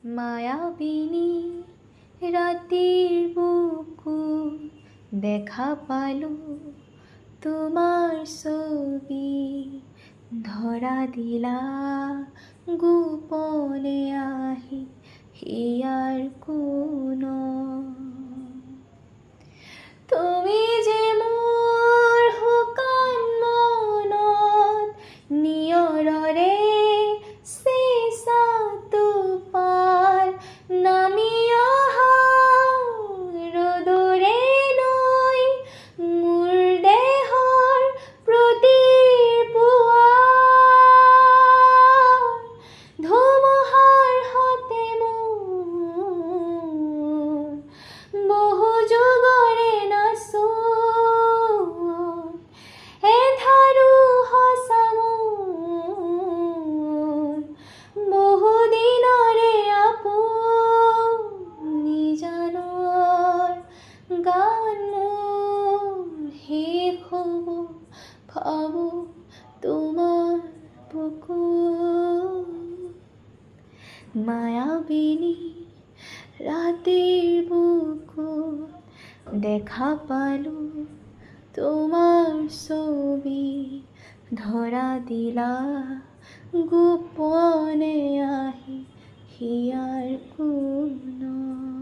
মায়াবিনী রাতের বুকু দেখা পালো তোমার ছবি ধরা দিলা গোপনে আহি হিয়ার কোণত তুমি যে মোৰ শুকান মনত নিয়ৰৰে চেঁচা টোপাল নামি অহা ৰ'দৰে নৈ মোৰ দেহৰ প্ৰতিপুৱাৰ ধুমুহাৰ সতে মোৰ বহু যুগৰে এধাৰো সঁচা মোৰ বহুদিনৰে আপুনি জানৰ গান মোৰ শেষ হ'ব ভাবোঁ তোমাৰ বুকুত মায়াবিনী ৰাতিৰ বুকুত দেখা পালো তোমার ছবি ধরা দিলা গোপনে আহি হিয়ার কোণত